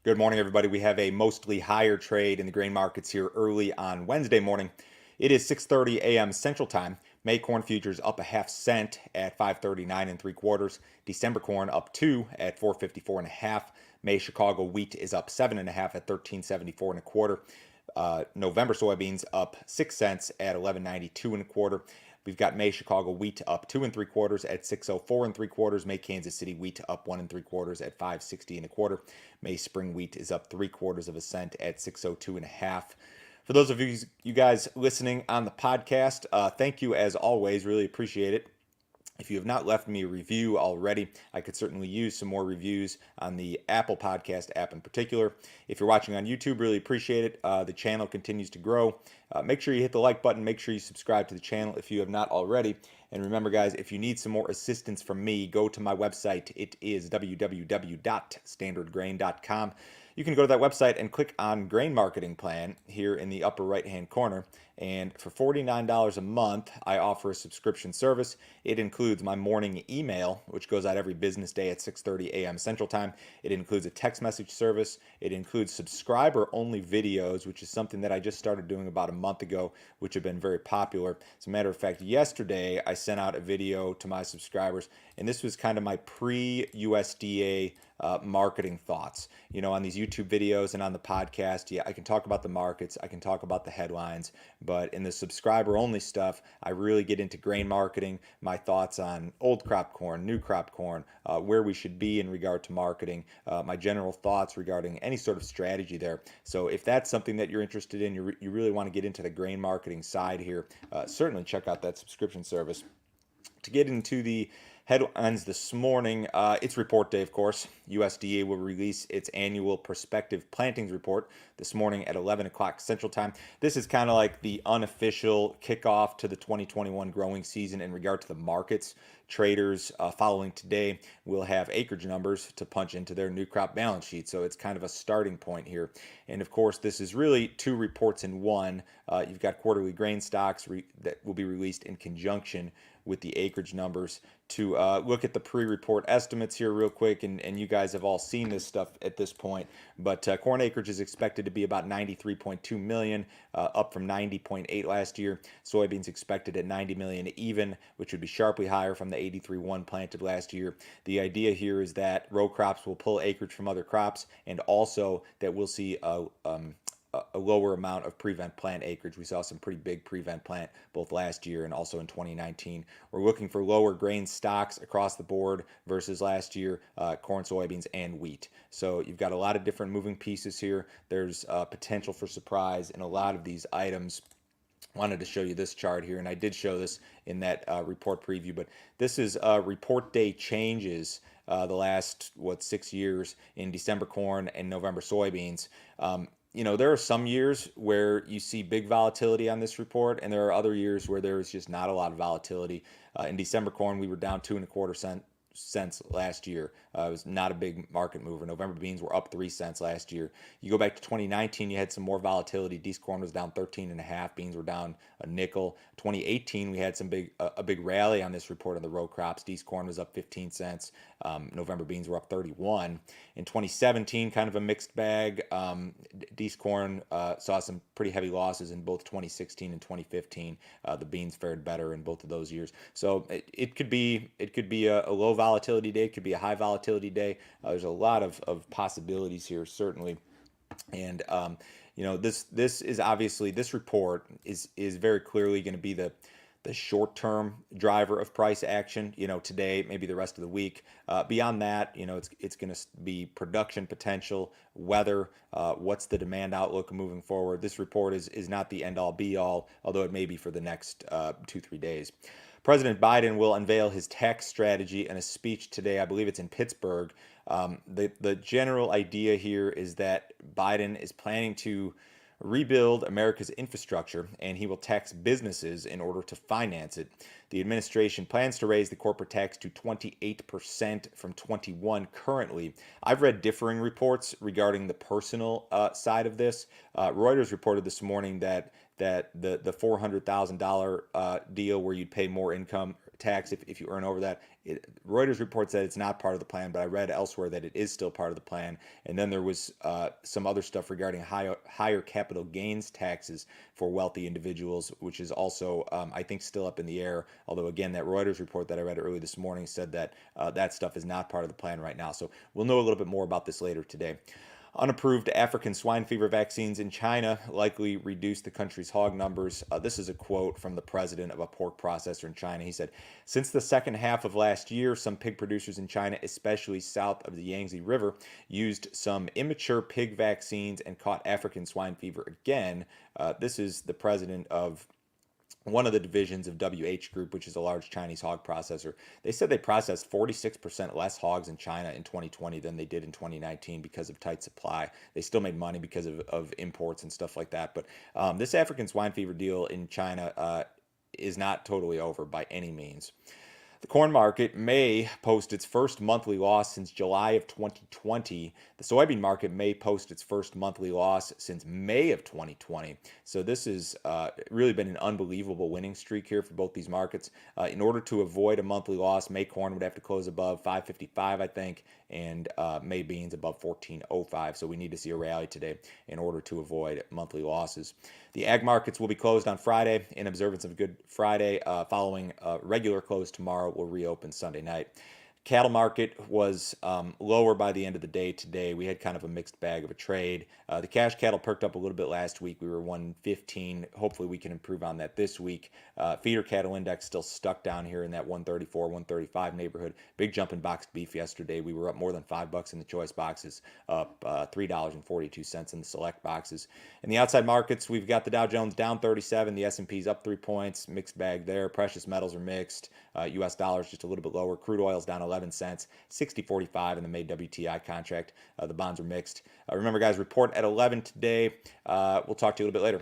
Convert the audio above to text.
Good morning, everybody. We have a mostly higher trade in the grain markets here early on Wednesday morning. It is 6:30 a.m. Central Time. May corn futures up a half cent at 539 and three quarters. December corn up 2 at 454 and a half. May Chicago wheat is up 7.5 at 1374 and a quarter. November soybeans up 6 cents at 1192 and a quarter. We've got May Chicago wheat up 2 and three quarters at 604 and three quarters. May Kansas City wheat up 1 and three quarters at 560 and a quarter. May spring wheat is up 3/4 of a cent at 602 and a half. For those of you guys listening on the podcast, thank you as always. Really appreciate it. If you have not left me a review already, I could certainly use some more reviews on the Apple Podcast app in particular. If you're watching on YouTube, really appreciate it. The channel continues to grow. Make sure you hit the like button. Make sure you subscribe to the channel if you have not already. And remember, guys, if you need some more assistance from me, go to my website. It is www.standardgrain.com. You can go to that website and click on Grain Marketing Plan here in the upper right-hand corner. And for $49 a month, I offer a subscription service. It includes my morning email, which goes out every business day at 6:30 a.m. Central Time. It includes a text message service. It includes subscriber-only videos, which is something that I just started doing about a month ago, which have been very popular. As a matter of fact, yesterday I sent out a video to my subscribers, and this was kind of my pre-USDA marketing thoughts. You know, on these YouTube videos and on the podcast, yeah, I can talk about the markets, I can talk about the headlines, but in the subscriber only stuff, I really get into grain marketing, my thoughts on old crop corn, new crop corn, where we should be in regard to marketing, my general thoughts regarding any sort of strategy there. So if that's something that you're interested in, you really want to get into the grain marketing side here, certainly check out that subscription service. To get into the headlines this morning, it's report day, of course. USDA will release its annual prospective plantings report this morning at 11 o'clock Central Time. This is kind of like the unofficial kickoff to the 2021 growing season in regard to the markets. Traders following today will have acreage numbers to punch into their new crop balance sheet. So it's kind of a starting point here. And of course, this is really two reports in one. You've got quarterly grain stocks that will be released in conjunction with the acreage numbers. To look at the pre-report estimates here real quick, and you guys have all seen this stuff at this point, but corn acreage is expected to be about 93.2 million, up from 90.8 last year. Soybeans expected at 90 million even, which would be sharply higher from the 83.1 planted last year. The idea here is that row crops will pull acreage from other crops, and also that we'll see a lower amount of prevent plant acreage. We saw some pretty big prevent plant both last year and also in 2019. We're looking for lower grain stocks across the board versus last year, corn, soybeans, and wheat. So you've got a lot of different moving pieces here. There's potential for surprise in a lot of these items. Wanted to show you this chart here, and I did show this in that report preview, but this is report day changes the last 6 years in December corn and November soybeans. You know, there are some years where you see big volatility on this report, and there are other years where there is just not a lot of volatility. In December corn, we were down 2.25 cents last year. It was not a big market mover. November beans were up 3 cents last year. You go back to 2019, you had some more volatility. Dees corn was down 13.5. Beans were down a nickel. 2018, we had a big rally on this report on the row crops. Dees corn was up 15 cents. November beans were up 31. In 2017, kind of a mixed bag. Dees corn saw some pretty heavy losses in both 2016 and 2015. The beans fared better in both of those years. So it could be a low volatility day. It could be a high volatility day. There's a lot of possibilities here, certainly. And you know, this is obviously, this report is very clearly going to be the short-term driver of price action, you know, today, maybe the rest of the week. Beyond that, you know, it's going to be production potential, weather, what's the demand outlook moving forward. This report is not the end-all be-all, although it may be for the next 2-3 days. President Biden will unveil his tax strategy in a speech today. I believe it's in Pittsburgh. The general idea here is that Biden is planning to rebuild America's infrastructure, and he will tax businesses in order to finance it. The administration plans to raise the corporate tax to 28% from 21% currently. I've read differing reports regarding the personal side of this. Reuters reported this morning that the $400,000 deal where you'd pay more income tax if you earn over that. Reuters reports that it's not part of the plan, but I read elsewhere that it is still part of the plan. And then there was some other stuff regarding higher capital gains taxes for wealthy individuals, which is also, I think, still up in the air. Although, again, that Reuters report that I read early this morning said that that stuff is not part of the plan right now. So we'll know a little bit more about this later today. Unapproved African swine fever vaccines in China likely reduce the country's hog numbers. This is a quote from the president of a pork processor in China. He said, "Since the second half of last year, some pig producers in China, especially south of the Yangtze River, used some immature pig vaccines and caught African swine fever again." This is the president of one of the divisions of WH Group, which is a large Chinese hog processor. They said they processed 46% less hogs in China in 2020 than they did in 2019 because of tight supply. They still made money because of imports and stuff like that. But this African swine fever deal in China is not totally over by any means. The corn market may post its first monthly loss since July of 2020. The soybean market may post its first monthly loss since May of 2020. So this has really been an unbelievable winning streak here for both these markets. In order to avoid a monthly loss, May corn would have to close above 555, I think, and May beans above 1405. So we need to see a rally today in order to avoid monthly losses. The ag markets will be closed on Friday in observance of Good Friday. Following a regular close tomorrow, will reopen Sunday night. Cattle market was lower by the end of the day today. We had kind of a mixed bag of a trade. The cash cattle perked up a little bit last week. We were 115. Hopefully we can improve on that this week. Feeder cattle index still stuck down here in that 134, 135 neighborhood. Big jump in boxed beef yesterday. We were up more than $5 in the choice boxes, up $3.42 in the select boxes. In the outside markets, we've got the Dow Jones down 37. The S&P's up 3 points. Mixed bag there. Precious metals are mixed. U.S. dollars just a little bit lower. Crude oil's down 11 cents, 60.45 in the May WTI contract. The bonds are mixed. Remember, guys, report at 11 today. We'll talk to you a little bit later.